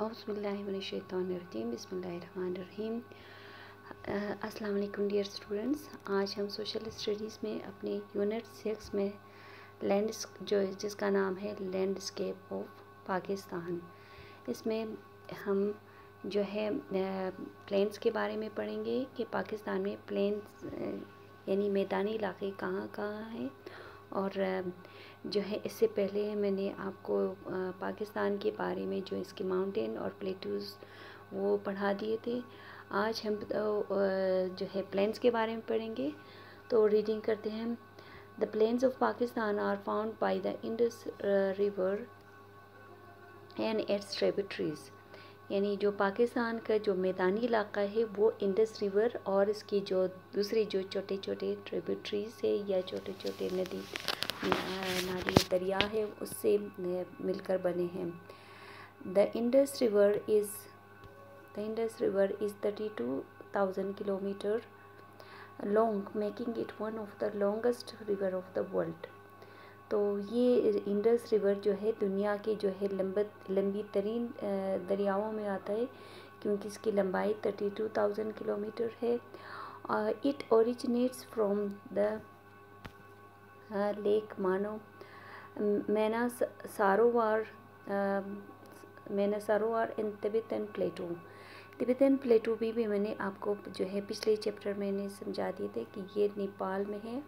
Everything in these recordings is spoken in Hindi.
औज़ुबिल्लाहिमिनश्शैतानिर्रजीम बिस्मिल्लाहिर्रहमानिर्रहीम। अस्सलाम वालेकुम डियर स्टूडेंट्स। आज हम सोशल स्टडीज़ में अपने यूनिट 6 में जिसका नाम है लैंडस्केप ऑफ पाकिस्तान, इसमें हम जो है प्लेन्स के बारे में पढ़ेंगे कि पाकिस्तान में प्लेन्स यानी मैदानी इलाके कहाँ कहाँ हैं। और जो है इससे पहले मैंने आपको पाकिस्तान के बारे में जो इसके माउंटेन और प्लेटूज़ वो पढ़ा दिए थे। आज हम जो है प्लेन्स के बारे में पढ़ेंगे। तो रीडिंग करते हैं। The plains of Pakistan are found by the Indus river and its tributaries. यानी जो पाकिस्तान का जो मैदानी इलाका है वो इंडस रिवर और इसकी जो दूसरे जो छोटे छोटे ट्रिब्यूटरीज है या छोटे छोटे नाली दरिया है उससे मिलकर बने हैं। The Indus river is 32,000 kilometre long, making it one of the longest river of the world. तो ये इंडस रिवर जो है दुनिया के जो है लंबी तरीन दरियाओं में आता है, क्योंकि इसकी लंबाई 32,000 किलोमीटर है। It originates from the lake मैना सरोवर इन तिब्बतन प्लेटू भी मैंने आपको जो है पिछले चैप्टर में मैंने समझा दिए थे कि ये नेपाल में है।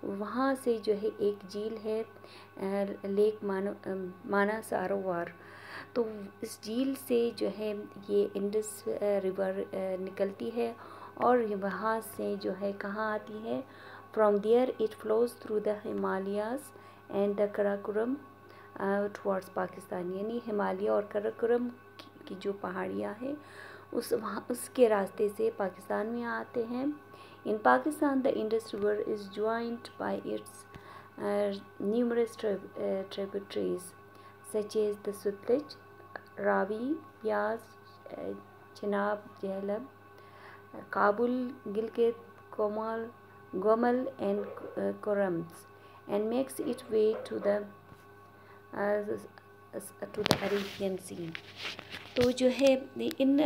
वहाँ से जो है एक झील है लेक माना सरोवर। तो इस झील से जो है ये इंडस रिवर निकलती है और वहाँ से जो है कहाँ आती है। From there it flows through the Himalayas and the Karakoram towards Pakistan. यानी हिमालय और कराकोरम की जो पहाड़ियाँ हैं उसके रास्ते से पाकिस्तान में आते हैं। In Pakistan, the Indus River is joined by its numerous tributaries such as the Sutlej, Ravi, Bias, Chenab, Jhelum, Kabul, Gilgit, Gomal and Korams, and makes its way to the Arabian Sea. तो जो है इन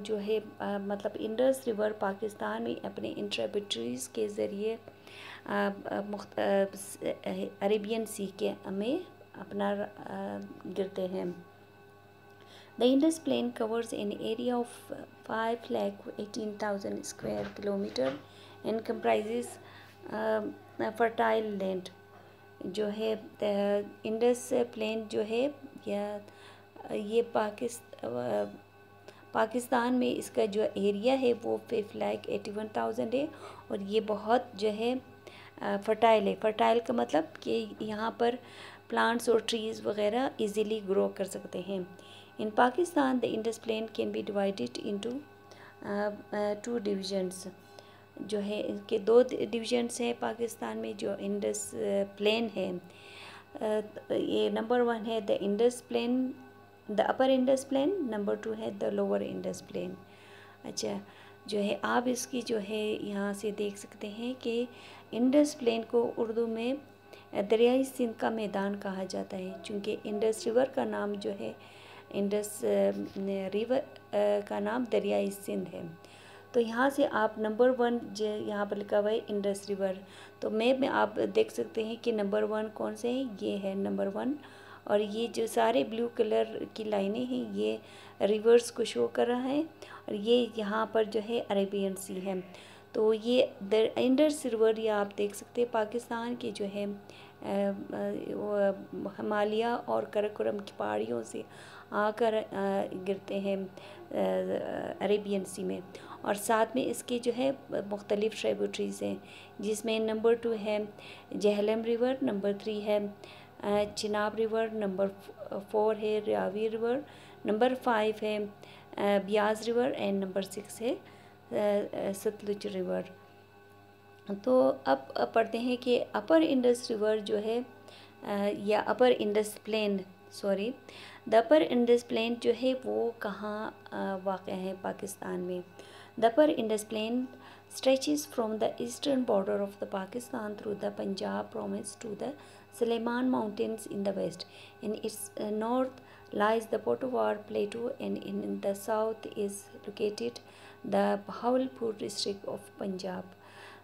जो है मतलब इंडस रिवर पाकिस्तान में अपने इन ट्रिब्यूटरीज के ज़रिए अरेबियन सी के में अपना गिरते हैं। The Indus plain covers an area of 5,18,000 square kilometre and comprises fertile land. जो है इंडस प्लेन जो है ये पाकिस्तान में इसका जो एरिया है वो 5,81,000 है और ये बहुत जो है फर्टाइल है। फर्टाइल का मतलब कि यहाँ पर प्लांट्स और ट्रीज़ वगैरह इजीली ग्रो कर सकते हैं। In Pakistan the Indus plain can be divided into 2 divisions. जो है इनके 2 डिविजन्स हैं पाकिस्तान में जो इंडस प्लेन है। ये नंबर 1 है the Indus plain, the upper Indus plain. Number 2 है द लोअर इंडस प्लेन। अच्छा, जो है आप इसकी जो है यहाँ से देख सकते हैं कि इंडस प्लेन को उर्दू में दरियाई सिंध का मैदान कहा जाता है, चूँकि इंडस रिवर का नाम जो है इंडस रिवर का नाम दरियाई सिंध है। तो यहाँ से आप नंबर 1 जो यहाँ पर लिखा हुआ है इंडस रिवर, तो मैप में आप देख सकते हैं कि नंबर 1 कौन से हैं। ये है नंबर 1 और ये जो सारे ब्लू कलर की लाइनें हैं ये रिवर्स को शो कर रहा है और ये यहाँ पर जो है अरेबियन सी है। तो ये द इंडस रिवर ये आप देख सकते हैं पाकिस्तान के जो है हिमालय और कराकोरम की पहाड़ियों से आकर गिरते हैं अरेबियन सी में। और साथ में इसके जो है मुख्तलिफ ट्रिब्यूटरीज़ हैं, जिसमें नंबर 2 है जहलम रिवर, नंबर 3 है चिनाब रिवर, नंबर 4 है रावी रिवर, नंबर 5 है बियास रिवर एंड नंबर 6 है सतलुज रिवर। तो अब पढ़ते हैं कि अपर इंडस रिवर जो है या upper Indus plain the upper Indus plain जो है वो कहाँ वाक़ है पाकिस्तान में। The upper Indus plain stretches from the eastern border of the Pakistan through the Punjab province to the Suleiman Mountains in the west. In its north lies the Potowar Plateau, and in the south is located the Bahawalpur district of Punjab.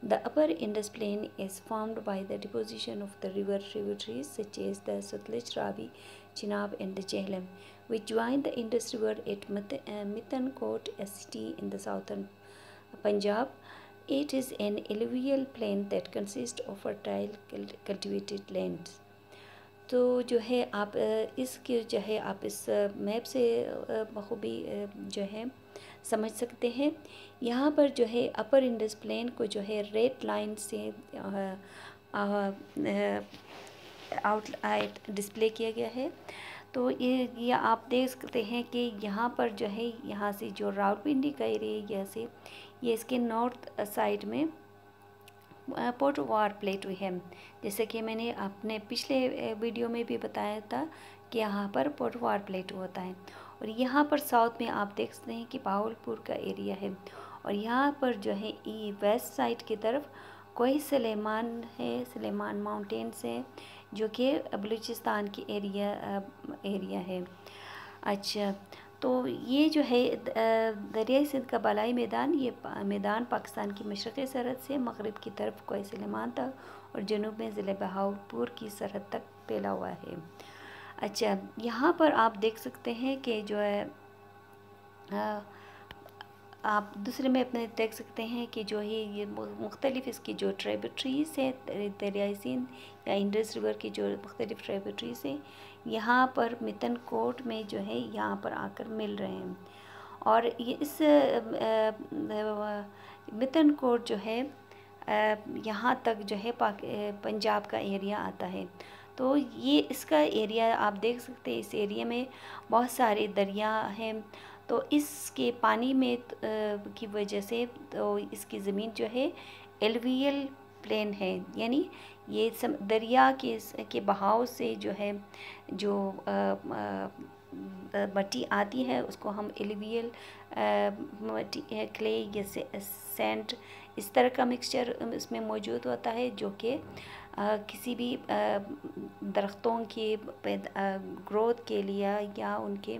The upper Indus plain is formed by the deposition of the river tributaries such as the Sutlej, Ravi, Chenab and the Jhelum, which join the Indus river at Mithankot, a city in the southern Punjab. It is an alluvial plain that consists of fertile cultivated lands. तो जो है आप इसके जो है आप इस मैप से बखूबी जो है समझ सकते हैं। यहाँ पर जो है अपर इंडस प्लेन को जो है रेड लाइन से आउट डिस्प्ले किया गया है। तो ये आप देख सकते हैं कि यहाँ पर जो है यहाँ से जो रावलपिंडी का एरिया यहाँ से ये इसके नॉर्थ साइड में पोटोवार प्लेटो है। जैसे कि मैंने अपने पिछले वीडियो में भी बताया था कि यहाँ पर पोटोवार प्लेटो होता है। और यहाँ पर साउथ में आप देख सकते हैं कि बावलपुर का एरिया है। और यहाँ पर जो है वेस्ट साइड की तरफ कोई सुलेमान है, सुलेमान माउंटेन्स है जो कि बलूचिस्तान की एरिया है। अच्छा, तो ये जो है दरियाई सिंध का बालाई मैदान, ये मैदान पाकिस्तान की मशरक़ी सरहद से मगरिब की तरफ कोई सुलेमान तक और जनूब में ज़िले बहावलपुर की सरहद तक फैला हुआ है। अच्छा, यहाँ पर आप देख सकते हैं कि जो है आप दूसरे मैप में देख सकते हैं कि जो है ये मुख्तलिफ़ इसकी जो ट्रिब्यूटरीज़ है दरियाई सिंध या इंडस रिवर की जो मुख्तलिफ़ ट्रिब्यूटरीज़ है यहाँ पर मितनकोट में जो है यहाँ पर आकर मिल रहे हैं। और ये इस मितनकोट जो है यहाँ तक जो है पंजाब का एरिया आता है। तो ये इसका एरिया आप देख सकते हैं, इस एरिया में बहुत सारे दरिया हैं। तो इसके पानी में की वजह से तो इसकी ज़मीन जो है एलुवियल प्लेन है, यानी ये दरिया के बहाव से जो है जो मट्टी आती है उसको हम एलुवियल मट्टी क्ले या सैंड इस तरह का मिक्सचर इसमें मौजूद होता है जो कि किसी भी दरख्तों के ग्रोथ के लिए या उनके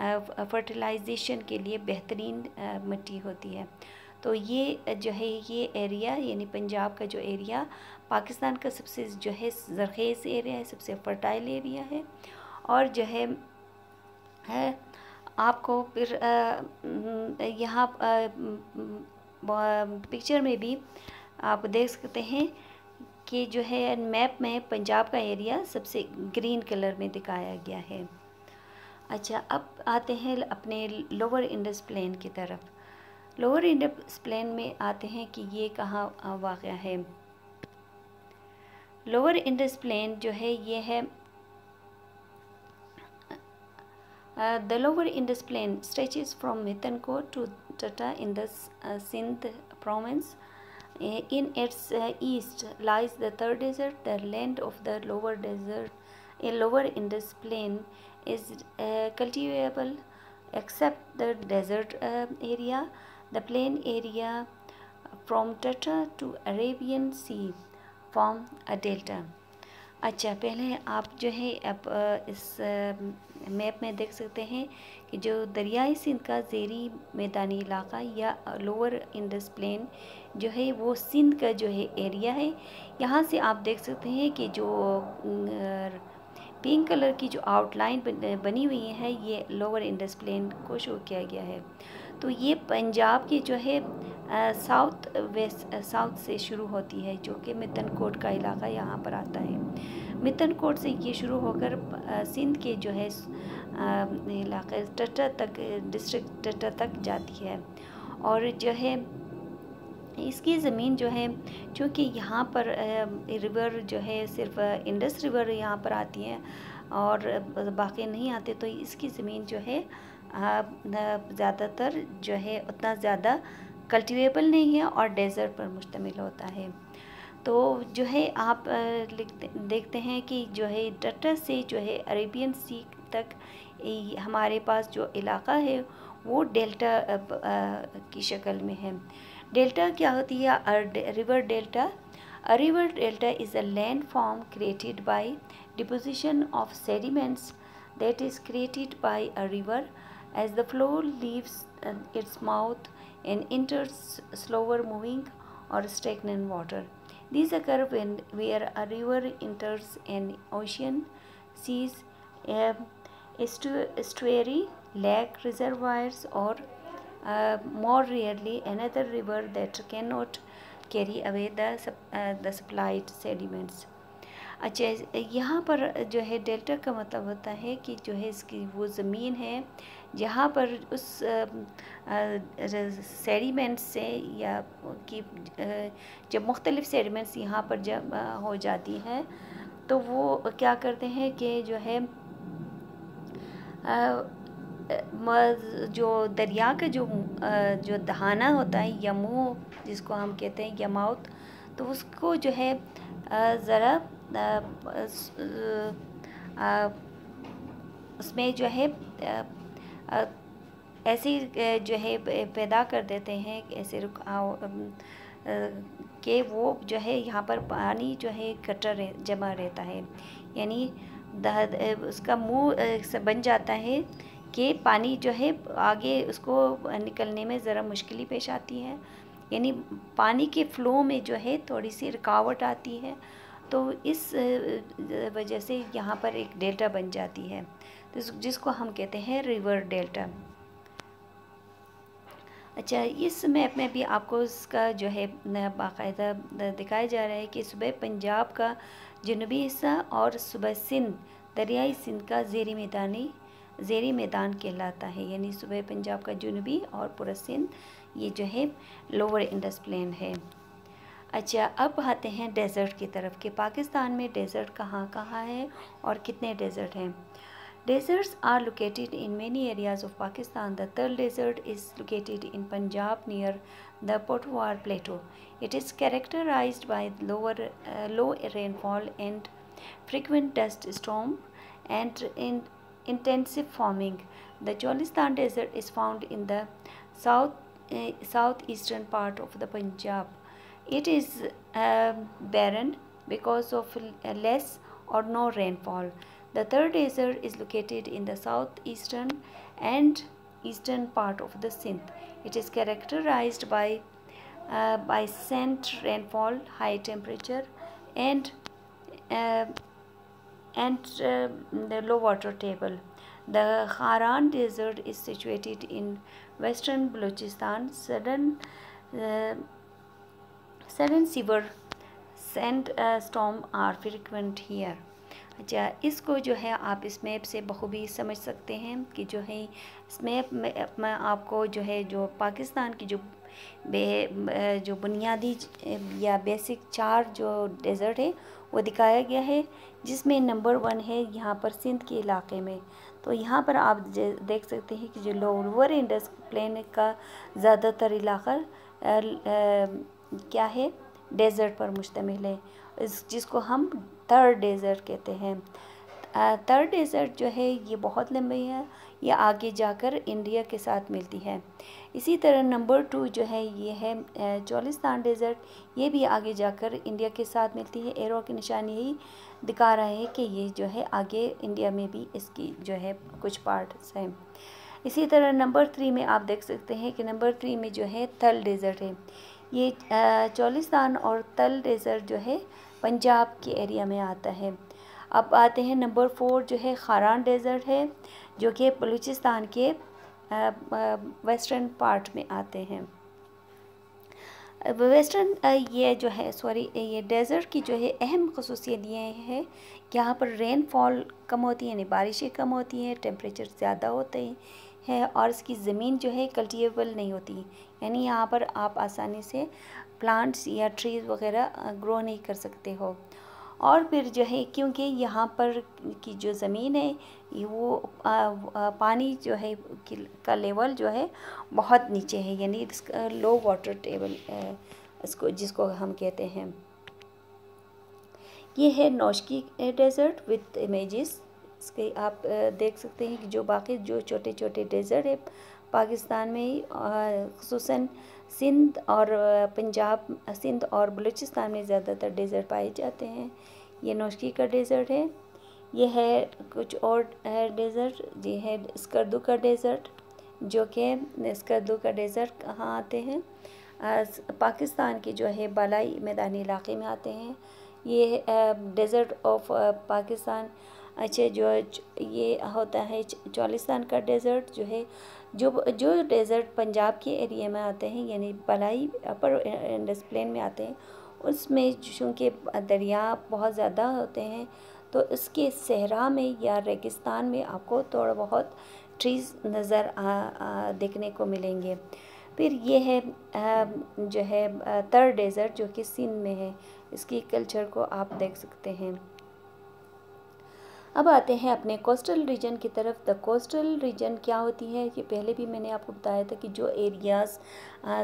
फर्टिलाइजेशन के लिए बेहतरीन मिट्टी होती है। तो ये जो है ये एरिया यानी पंजाब का जो एरिया पाकिस्तान का सबसे जो है ज़रख़ेज़ एरिया है, सबसे फर्टाइल एरिया है। और जो है आपको फिर यहाँ पिक्चर में भी आप देख सकते हैं कि जो है मैप में पंजाब का एरिया सबसे ग्रीन कलर में दिखाया गया है। अच्छा, अब आते हैं अपने लोअर इंडस प्लेन की तरफ। लोअर इंडस प्लेन में आते हैं कि ये कहाँ वाक़या है। लोअर इंडस प्लेन जो है ये है the lower Indus plain stretches from Mithankot to Thatta in the Sindh province. In its east lies the third desert. The land of the lower desert, a lower Indus plain, is cultivable except the desert area. The plain area from Tata to Arabian Sea form a delta. अच्छा, पहले आप जो है अब इस मैप में देख सकते हैं कि जो दरियाई सिंध का ज़ेरी मैदानी इलाका या लोअर इंडस प्लेन जो है वो सिंध का जो है एरिया है। यहाँ से आप देख सकते हैं कि जो पिंक कलर की जो आउटलाइन बनी हुई है ये लोअर इंडस प्लेन को शो किया गया है। तो ये पंजाब की जो है साउथ से शुरू होती है जो कि मितनकोट का इलाका यहाँ पर आता है। मितनकोट से ये शुरू होकर सिंध के जो है इलाके टटा तक डिस्ट्रिक्ट टटा तक जाती है। और जो है इसकी ज़मीन जो है चूँकि यहाँ पर रिवर जो है सिर्फ इंडस रिवर यहाँ पर आती है और बाकी नहीं आते, तो इसकी ज़मीन जो है ज़्यादातर जो है उतना ज़्यादा कल्टीवेबल नहीं है और डेज़र्ट पर मुश्तमिल होता है। तो जो है आप देखते हैं कि जो है टटा से जो है अरेबियन सी तक हमारे पास जो इलाका है वो डेल्टा की शक्ल में है। डेल्टा क्या होती है? River delta. A river delta is a landform created by deposition of sediments that is created by a river as the flow leaves its mouth and enters slower moving or stagnant water. These occur when where a river enters an ocean, seas, a estuary, lake, reservoirs, or more rarely another river that cannot carry away the supplied sediments. अच्छा, यहाँ पर जो है डेल्टा का मतलब होता है कि जो है इसकी वो ज़मीन है जहाँ पर उस सेडिमेंट्स से या कि जब मुख्तलिफ़ सेडिमेंट्स यहाँ पर जब हो जाती हैं तो वो क्या करते हैं कि जो है जो दरिया का जो दहाना होता है या मुँह जिसको हम कहते हैं या माउथ, तो उसको जो है ज़रा उसमें जो है ऐसी जो है पैदा कर देते हैं ऐसे कि वो जो है यहाँ पर पानी जो है इकट्ठा जमा रहता है, यानी उसका मुँह बन जाता है कि पानी जो है आगे उसको निकलने में ज़रा मुश्किल पेश आती है, यानी पानी के फ़्लो में जो है थोड़ी सी रुकावट आती है, तो इस वजह से यहाँ पर एक डेल्टा बन जाती है, तो जिसको हम कहते हैं रिवर डेल्टा। अच्छा, इस मैप में भी आपको इसका जो है बाकायदा दिखाया जा रहा है कि सुबह पंजाब का जनूबी हिस्सा और सुबह सिंध दरियाई सिंध का ज़ेरी मैदान कहलाता है, यानी सुबह पंजाब का जनूबी और पूरा सिंध ये जो है लोअर इंडस प्लेन है। अच्छा, अब आते हैं डेज़र्ट की तरफ कि पाकिस्तान में डेज़र्ट कहाँ कहाँ है और कितने डेज़र्ट हैं। Deserts are located in many areas of Pakistan. The Thal Desert is located in Punjab near the Potwar Plateau. It is characterized by low rainfall and frequent dust storms and intensive farming. The Cholistan Desert is found in the southeastern part of the Punjab. It is barren because of less or no rainfall. The Third Desert is located in the southeastern and eastern part of the Sindh. It is characterized by scant rainfall, high temperature, and the low water table. The Haran Desert is situated in western Balochistan. Sudden severe sandstorms are frequent here. अच्छा, इसको जो है आप इस मैप से बखूबी समझ सकते हैं कि जो है इस मैप में आपको जो है जो पाकिस्तान की जो बुनियादी या बेसिक 4 जो डेज़र्ट है वो दिखाया गया है, जिसमें नंबर 1 है यहाँ पर सिंध के इलाके में। तो यहाँ पर आप देख सकते हैं कि जो लोअर इंडस प्लेन का ज़्यादातर इलाका क्या है, डेज़र्ट पर मुश्तमिल है, जिसको हम थर्ड डेज़र्ट कहते हैं। थर्ड डेज़र्ट जो है ये बहुत लंबी है, ये आगे जाकर इंडिया के साथ मिलती है। इसी तरह नंबर 2 जो है ये है चोलिस्तान डेज़र्ट, ये भी आगे जाकर इंडिया के साथ मिलती है। एरो की निशानी यही दिखा रहा है कि ये जो है आगे इंडिया में भी इसकी जो है कुछ पार्ट्स हैं। इसी तरह नंबर 3 में आप देख सकते हैं कि नंबर 3 में जो है थल डेज़र्ट है। ये चोलिस्तान और थल डेज़र्ट जो है पंजाब के एरिया में आता है। अब आते हैं नंबर 4 जो है खारान डेज़र्ट है, जो कि बलूचिस्तान के वेस्टर्न पार्ट में आते हैं। वेस्टर्न ये जो है ये डेज़र्ट की जो है अहम खसूसियत ये है कि यहाँ पर रेनफॉल कम होती है, यानी बारिशें कम होती हैं, टेम्परेचर ज़्यादा होते हैं और इसकी ज़मीन जो है कल्टिवेबल नहीं होती, यानी यहाँ पर आप आसानी से प्लांट्स या ट्रीज़ वगैरह ग्रो नहीं कर सकते हो। और फिर जो है क्योंकि यहाँ पर की जो ज़मीन है वो पानी जो है का लेवल जो है बहुत नीचे है, यानी इसका लो वाटर टेबल इसको जिसको हम कहते हैं। ये है नौशकी डेज़र्ट विथ इमेजेस। इसके आप देख सकते हैं कि जो बाकी जो छोटे छोटे डेज़र्ट है पाकिस्तान में ख़ुसूसन सिंध और पंजाब, सिंध और बलूचिस्तान में ज़्यादातर डेज़र्ट पाए जाते हैं। ये नौशकी का डेज़र्ट है, ये है कुछ और डेज़र्ट, ये है स्कर्दू का डेज़र्ट, जो कि स्कर्दू का डेज़र्ट कहाँ आते हैं, पाकिस्तान के जो है बालाई मैदानी इलाके में आते हैं। ये डेज़र्ट ऑफ पाकिस्तान, अच्छा जो ये होता है चोलिस्तान का डेज़र्ट, जो है जो डेज़र्ट पंजाब के एरिया में आते हैं, यानी बालाई अपर इंडस प्लेन में आते हैं, उसमें चूँकि दरिया बहुत ज़्यादा होते हैं, तो इसके सहरा में या रेगिस्तान में आपको थोड़ा बहुत ट्रीज़ नज़र देखने को मिलेंगे। फिर ये है जो है तर डेज़र्ट, जो कि सिंध में है। इसकी कल्चर को आप देख सकते हैं। अब आते हैं अपने कोस्टल रीजन की तरफ। द कोस्टल रीजन क्या होती है, कि पहले भी मैंने आपको बताया था कि जो एरियाज़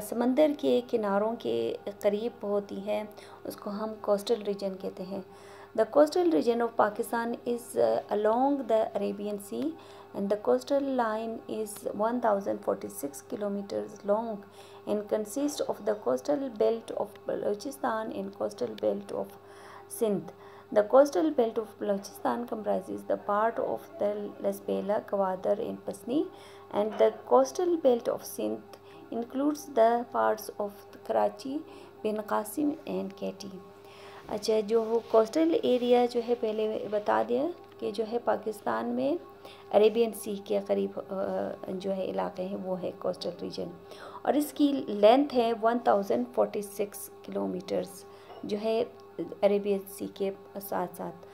समंदर के किनारों के करीब होती हैं, उसको हम कोस्टल रीजन कहते हैं। The coastal region of Pakistan is along the Arabian sea, and the coastal line is 1046 kilometers long and consists of the coastal belt of Balochistan and coastal belt of Sindh. The coastal belt of Balochistan comprises the part of the Lasbela, Gwadar and Pasni, and the coastal belt of Sindh includes the parts of Karachi, Bin Qasim and Katy. अच्छा, जो कोस्टल एरिया जो है पहले बता दिया कि जो है पाकिस्तान में अरेबियन सी के करीब जो है इलाके हैं, वो है कोस्टल रीजन, और इसकी लेंथ है 1046 किलोमीटर्स, जो है अरेबियन सी के साथ साथ।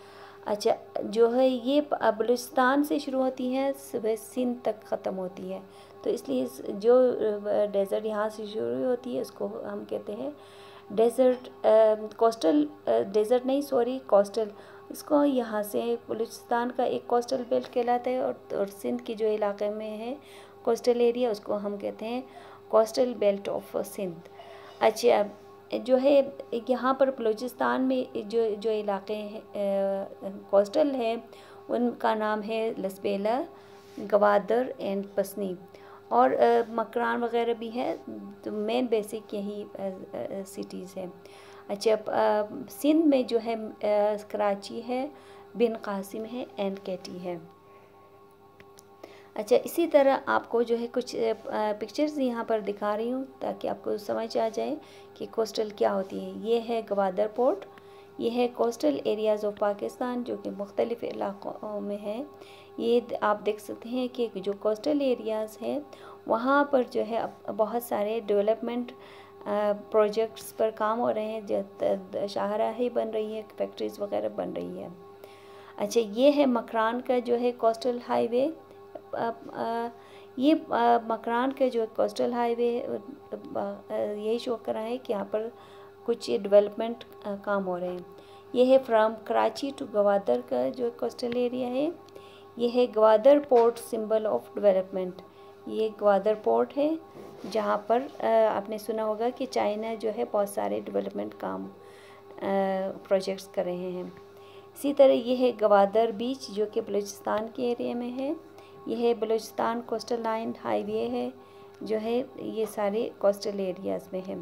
अच्छा, जो है ये बलूचिस्तान से शुरू होती है, सुबह सिंध तक ख़त्म होती है, तो इसलिए जो डेज़र्ट यहाँ से शुरू होती है उसको हम कहते हैं डेज़र्ट, कोस्टल डेज़र्ट नहीं, सॉरी, कोस्टल। इसको यहाँ से बलूचिस्तान का एक कोस्टल बेल्ट कहलाता है, और सिंध के जो इलाके में है कोस्टल एरिया, उसको हम कहते हैं कोस्टल बेल्ट ऑफ सिंध। अच्छा, जो है यहाँ पर बलूचिस्तान में जो इलाके हैं कोस्टल है, उनका नाम है लसबेला, गवादर एंड पसनी, और मकरान वगैरह भी है, तो मेन बेसिक यही सिटीज़ हैं। अच्छा, सिंध में जो है कराची है, बिन कासिम है एंड केटी है। अच्छा, इसी तरह आपको जो है कुछ पिक्चर्स यहाँ पर दिखा रही हूँ ताकि आपको समझ आ जाए कि कोस्टल क्या होती है। ये है गवादर पोर्ट, ये है कोस्टल एरियाज़ ऑफ पाकिस्तान, जो कि मुख्तलिफ़ इलाक़ों में है। ये आप देख सकते हैं कि जो कोस्टल एरियाज़ हैं वहाँ पर जो है बहुत सारे डेवलपमेंट प्रोजेक्ट्स पर काम हो रहे हैं, जो शाहराही बन रही है, फैक्ट्रीज़ वगैरह बन रही है। अच्छा, ये है मकरान का जो है कोस्टल हाईवे। ये मकरान का जो कोस्टल हाईवे यही शो कर रहा है कि यहाँ पर कुछ डेवलपमेंट काम हो रहे हैं। ये है फ्रॉम कराची टू गवादर का जो कोस्टल एरिया है। ये है Gwadar port, symbol of development. ये गवादर पोर्ट है जहाँ पर आपने सुना होगा कि चाइना जो है बहुत सारे डेवलपमेंट काम प्रोजेक्ट्स कर रहे हैं। इसी तरह ये है गवादर बीच, जो कि बलूचिस्तान के एरिया में है। यह है बलूचिस्तान कोस्टल लाइन हाईवे है, जो है ये सारे कोस्टल एरियाज़ में है।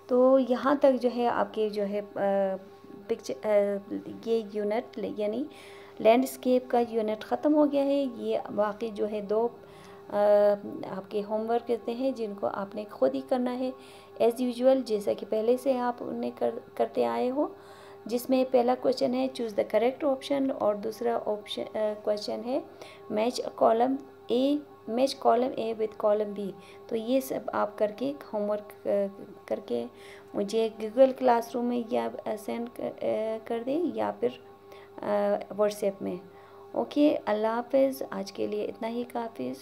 तो यहाँ तक जो है आपके जो है पिक्चर ये यूनिट यानी लैंडस्केप का यूनिट ख़त्म हो गया है। ये बाकी जो है दो आपके होमवर्क कहते हैं, जिनको आपने खुद ही करना है एज़ यूजुअल, जैसा कि पहले से आप उन्हें करते आए हो, जिसमें पहला क्वेश्चन है चूज़ द करेक्ट ऑप्शन, और दूसरा ऑप्शन क्वेश्चन है match column A with column B. तो ये सब आप करके होमवर्क करके मुझे गूगल क्लासरूम में या सेंड कर दें, या फिर व्हाट्सएप में। ओके, अल्लाह हाफ़िज़। आज के लिए इतना ही काफ़ी।